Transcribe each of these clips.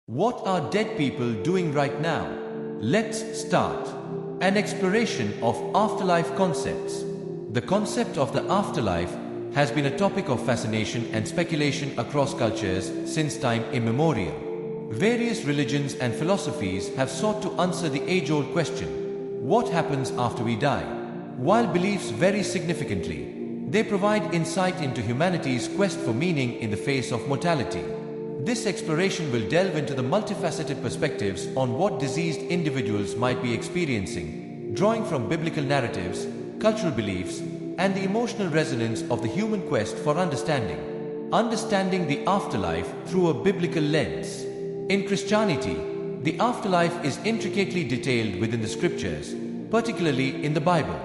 What are dead people doing right now? Let's start. An exploration of afterlife concepts. The concept of the afterlife has been a topic of fascination and speculation across cultures since time immemorial. Various religions and philosophies have sought to answer the age-old question, what happens after we die? While beliefs vary significantly, they provide insight into humanity's quest for meaning in the face of mortality. This exploration will delve into the multifaceted perspectives on what deceased individuals might be experiencing, drawing from biblical narratives, cultural beliefs, and the emotional resonance of the human quest for understanding. Understanding the afterlife through a biblical lens. In Christianity, the afterlife is intricately detailed within the scriptures, particularly in the Bible.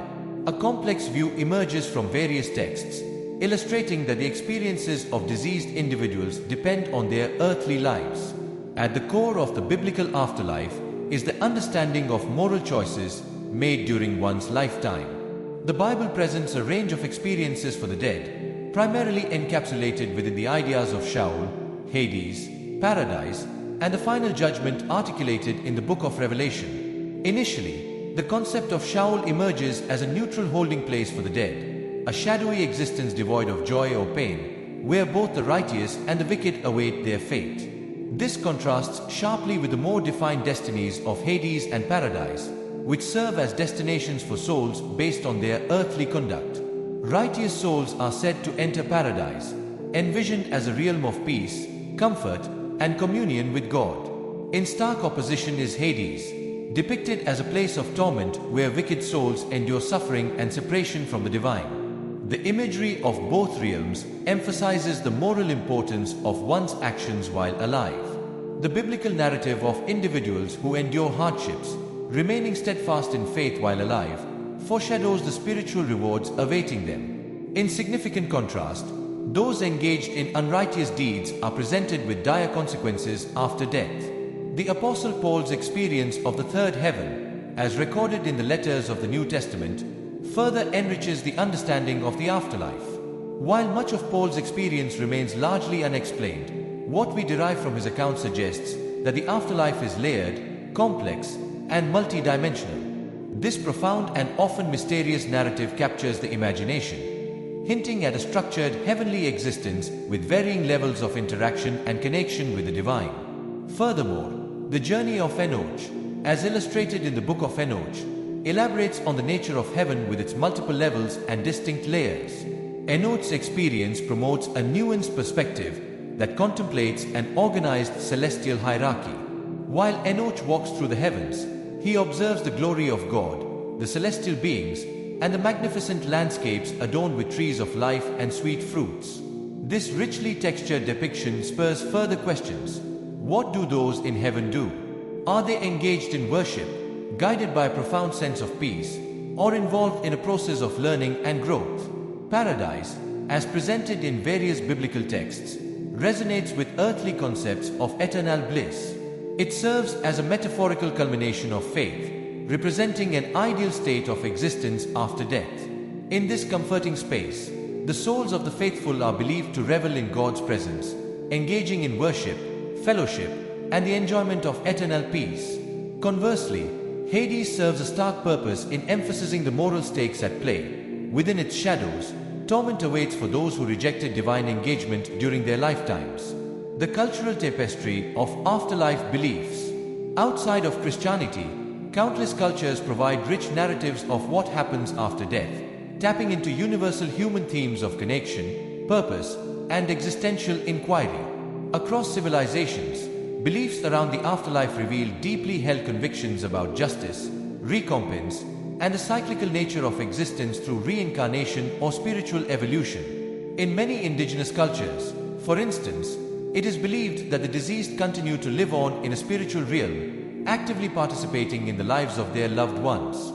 A complex view emerges from various texts, illustrating that the experiences of deceased individuals depend on their earthly lives. At the core of the biblical afterlife is the understanding of moral choices made during one's lifetime. The Bible presents a range of experiences for the dead, primarily encapsulated within the ideas of Sheol, Hades, paradise, and the final judgment articulated in the book of Revelation. Initially, the concept of Sheol emerges as a neutral holding place for the dead, a shadowy existence devoid of joy or pain, where both the righteous and the wicked await their fate. This contrasts sharply with the more defined destinies of Hades and paradise, which serve as destinations for souls based on their earthly conduct. Righteous souls are said to enter paradise, envisioned as a realm of peace, comfort, and communion with God. In stark opposition is Hades, depicted as a place of torment where wicked souls endure suffering and separation from the divine. The imagery of both realms emphasizes the moral importance of one's actions while alive. The biblical narrative of individuals who endure hardships, remaining steadfast in faith while alive, foreshadows the spiritual rewards awaiting them. In significant contrast, those engaged in unrighteous deeds are presented with dire consequences after death. The Apostle Paul's experience of the third heaven, as recorded in the letters of the New Testament, further enriches the understanding of the afterlife. While much of Paul's experience remains largely unexplained, what we derive from his account suggests that the afterlife is layered, complex, and multidimensional. This profound and often mysterious narrative captures the imagination, hinting at a structured heavenly existence with varying levels of interaction and connection with the divine. Furthermore, the journey of Enoch, as illustrated in the book of Enoch, elaborates on the nature of heaven with its multiple levels and distinct layers. Enoch's experience promotes a nuanced perspective that contemplates an organized celestial hierarchy. While Enoch walks through the heavens, he observes the glory of God, the celestial beings, and the magnificent landscapes adorned with trees of life and sweet fruits. This richly textured depiction spurs further questions. What do those in heaven do? Are they engaged in worship, guided by a profound sense of peace, or involved in a process of learning and growth? Paradise, as presented in various biblical texts, resonates with earthly concepts of eternal bliss. It serves as a metaphorical culmination of faith, representing an ideal state of existence after death. In this comforting space, the souls of the faithful are believed to revel in God's presence, engaging in worship, fellowship, and the enjoyment of eternal peace. Conversely, Hades serves a stark purpose in emphasizing the moral stakes at play. Within its shadows, torment awaits for those who rejected divine engagement during their lifetimes. The cultural tapestry of afterlife beliefs. Outside of Christianity, countless cultures provide rich narratives of what happens after death, tapping into universal human themes of connection, purpose, and existential inquiry. Across civilizations, beliefs around the afterlife reveal deeply held convictions about justice, recompense, and the cyclical nature of existence through reincarnation or spiritual evolution. In many indigenous cultures, for instance, it is believed that the deceased continue to live on in a spiritual realm, actively participating in the lives of their loved ones.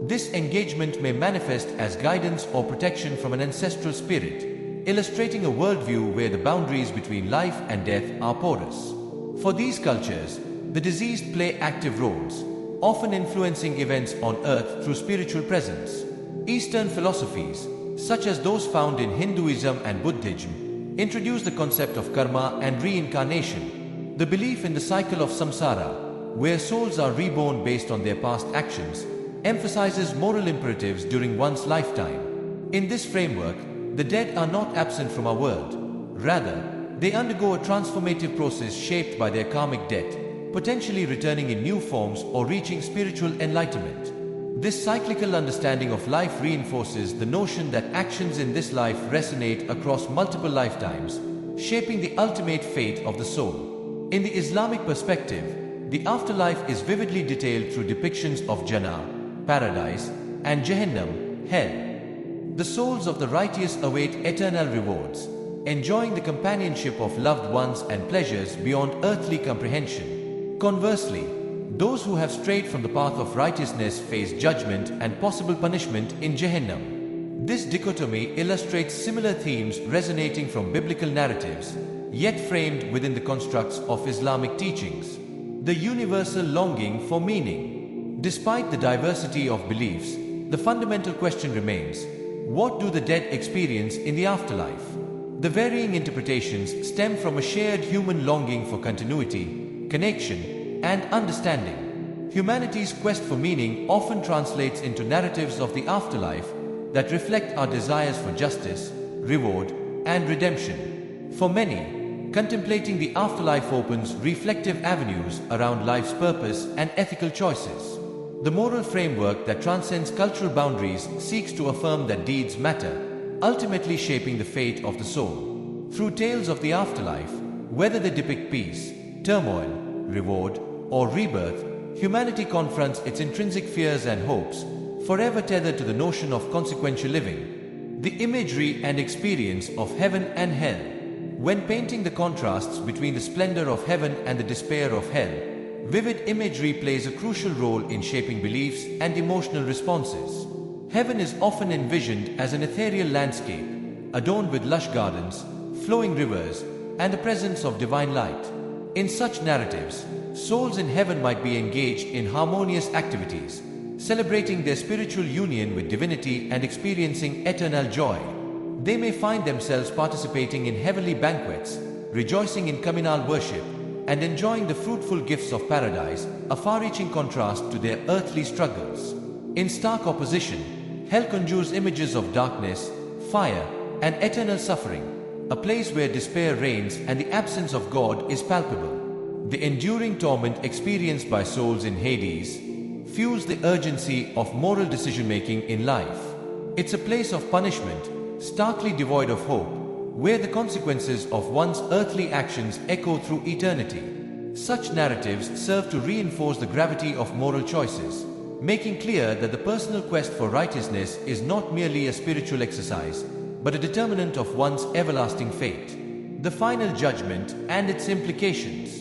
This engagement may manifest as guidance or protection from an ancestral spirit, illustrating a worldview where the boundaries between life and death are porous. For these cultures, the deceased play active roles, often influencing events on earth through spiritual presence. Eastern philosophies, such as those found in Hinduism and Buddhism, introduce the concept of karma and reincarnation, The belief in the cycle of samsara, where souls are reborn based on their past actions, emphasizes moral imperatives during one's lifetime. In this framework, the dead are not absent from our world. Rather, they undergo a transformative process shaped by their karmic debt, potentially returning in new forms or reaching spiritual enlightenment. This cyclical understanding of life reinforces the notion that actions in this life resonate across multiple lifetimes, shaping the ultimate fate of the soul. In the Islamic perspective, the afterlife is vividly detailed through depictions of Jannah, paradise, and Jahannam, hell. The souls of the righteous await eternal rewards, enjoying the companionship of loved ones and pleasures beyond earthly comprehension. Conversely, those who have strayed from the path of righteousness face judgment and possible punishment in Jahannam. This dichotomy illustrates similar themes resonating from biblical narratives, yet framed within the constructs of Islamic teachings. The universal longing for meaning. Despite the diversity of beliefs, the fundamental question remains: what do the dead experience in the afterlife? The varying interpretations stem from a shared human longing for continuity, connection, and understanding. Humanity's quest for meaning often translates into narratives of the afterlife that reflect our desires for justice, reward, and redemption. For many, contemplating the afterlife opens reflective avenues around life's purpose and ethical choices. The moral framework that transcends cultural boundaries seeks to affirm that deeds matter, ultimately shaping the fate of the soul. Through tales of the afterlife, whether they depict peace, turmoil, reward, or rebirth, humanity confronts its intrinsic fears and hopes, forever tethered to the notion of consequential living. The imagery and experience of heaven and hell. When painting the contrasts between the splendor of heaven and the despair of hell, vivid imagery plays a crucial role in shaping beliefs and emotional responses. Heaven is often envisioned as an ethereal landscape, adorned with lush gardens, flowing rivers, and the presence of divine light. In such narratives, souls in heaven might be engaged in harmonious activities, celebrating their spiritual union with divinity and experiencing eternal joy. They may find themselves participating in heavenly banquets, rejoicing in communal worship, and enjoying the fruitful gifts of paradise, a far-reaching contrast to their earthly struggles. In stark opposition, hell conjures images of darkness, fire, and eternal suffering, a place where despair reigns and the absence of God is palpable. The enduring torment experienced by souls in Hades fuels the urgency of moral decision-making in life. It's a place of punishment, starkly devoid of hope, where the consequences of one's earthly actions echo through eternity. Such narratives serve to reinforce the gravity of moral choices, making clear that the personal quest for righteousness is not merely a spiritual exercise, but a determinant of one's everlasting fate. The final judgment and its implications.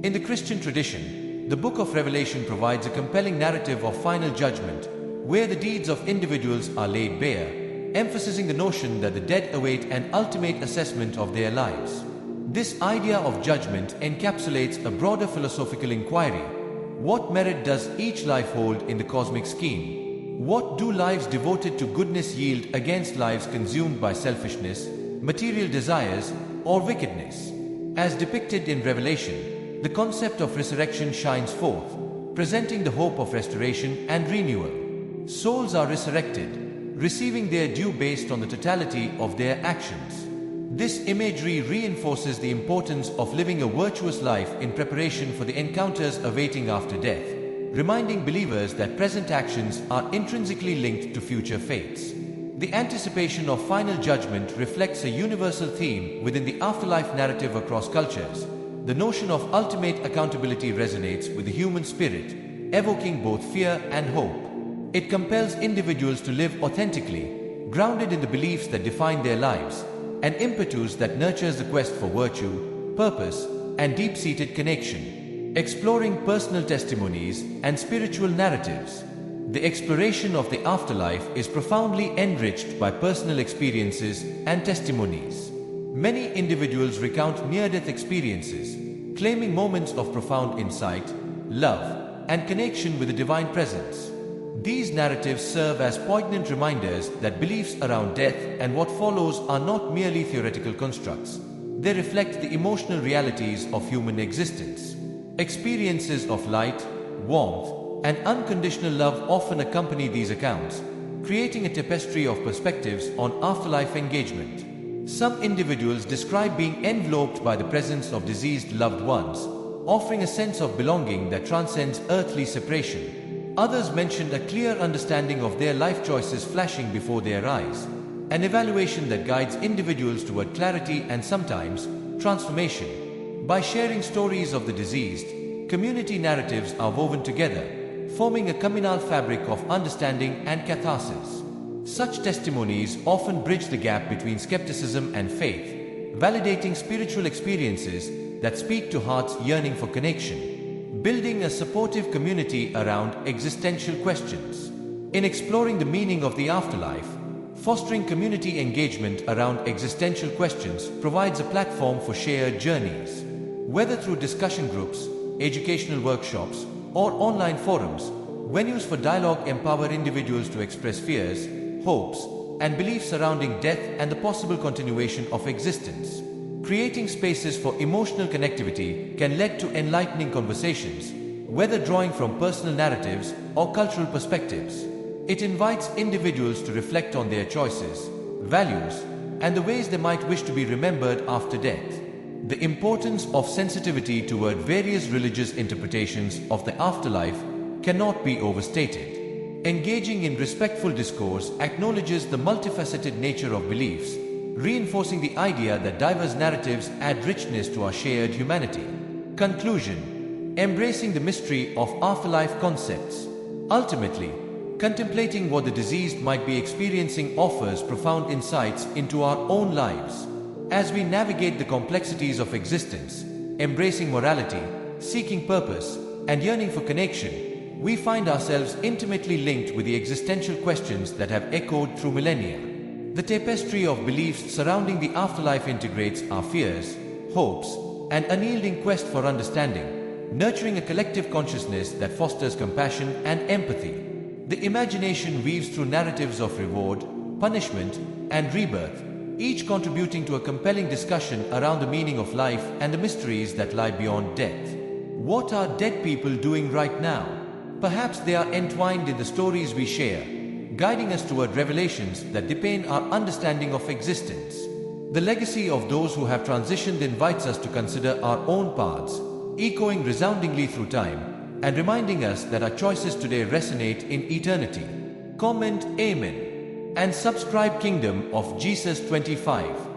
In the Christian tradition, the Book of Revelation provides a compelling narrative of final judgment, where the deeds of individuals are laid bare, emphasizing the notion that the dead await an ultimate assessment of their lives. This idea of judgment encapsulates a broader philosophical inquiry. What merit does each life hold in the cosmic scheme? What do lives devoted to goodness yield against lives consumed by selfishness, material desires, or wickedness? As depicted in Revelation, the concept of resurrection shines forth, presenting the hope of restoration and renewal. Souls are resurrected, receiving their due based on the totality of their actions. This imagery reinforces the importance of living a virtuous life in preparation for the encounters awaiting after death, reminding believers that present actions are intrinsically linked to future fates. The anticipation of final judgment reflects a universal theme within the afterlife narrative across cultures. The notion of ultimate accountability resonates with the human spirit, evoking both fear and hope. It compels individuals to live authentically, grounded in the beliefs that define their lives, an impetus that nurtures the quest for virtue, purpose, and deep-seated connection. Exploring personal testimonies and spiritual narratives. The exploration of the afterlife is profoundly enriched by personal experiences and testimonies. Many individuals recount near-death experiences, claiming moments of profound insight, love, and connection with the divine presence. These narratives serve as poignant reminders that beliefs around death and what follows are not merely theoretical constructs. They reflect the emotional realities of human existence. Experiences of light, warmth, and unconditional love often accompany these accounts, creating a tapestry of perspectives on afterlife engagement. Some individuals describe being enveloped by the presence of deceased loved ones, offering a sense of belonging that transcends earthly separation. Others mentioned a clear understanding of their life choices flashing before their eyes, an evaluation that guides individuals toward clarity and sometimes transformation. By sharing stories of the deceased, community narratives are woven together, forming a communal fabric of understanding and catharsis. Such testimonies often bridge the gap between skepticism and faith, validating spiritual experiences that speak to hearts yearning for connection, building a supportive community around existential questions. In exploring the meaning of the afterlife, fostering community engagement around existential questions provides a platform for shared journeys. Whether through discussion groups, educational workshops, or online forums, venues for dialogue empower individuals to express fears, hopes, and beliefs surrounding death and the possible continuation of existence. Creating spaces for emotional connectivity can lead to enlightening conversations, whether drawing from personal narratives or cultural perspectives. It invites individuals to reflect on their choices, values, and the ways they might wish to be remembered after death. The importance of sensitivity toward various religious interpretations of the afterlife cannot be overstated. Engaging in respectful discourse acknowledges the multifaceted nature of beliefs, reinforcing the idea that diverse narratives add richness to our shared humanity. Conclusion: embracing the mystery of afterlife concepts. Ultimately, contemplating what the deceased might be experiencing offers profound insights into our own lives. As we navigate the complexities of existence, embracing morality, seeking purpose, and yearning for connection, we find ourselves intimately linked with the existential questions that have echoed through millennia. The tapestry of beliefs surrounding the afterlife integrates our fears, hopes, and unyielding quest for understanding, nurturing a collective consciousness that fosters compassion and empathy. The imagination weaves through narratives of reward, punishment, and rebirth, each contributing to a compelling discussion around the meaning of life and the mysteries that lie beyond death. What are dead people doing right now? Perhaps they are entwined in the stories we share, guiding us toward revelations that deepen our understanding of existence. The legacy of those who have transitioned invites us to consider our own paths, echoing resoundingly through time and reminding us that our choices today resonate in eternity. Comment Amen and subscribe Kingdom of Jesus 25.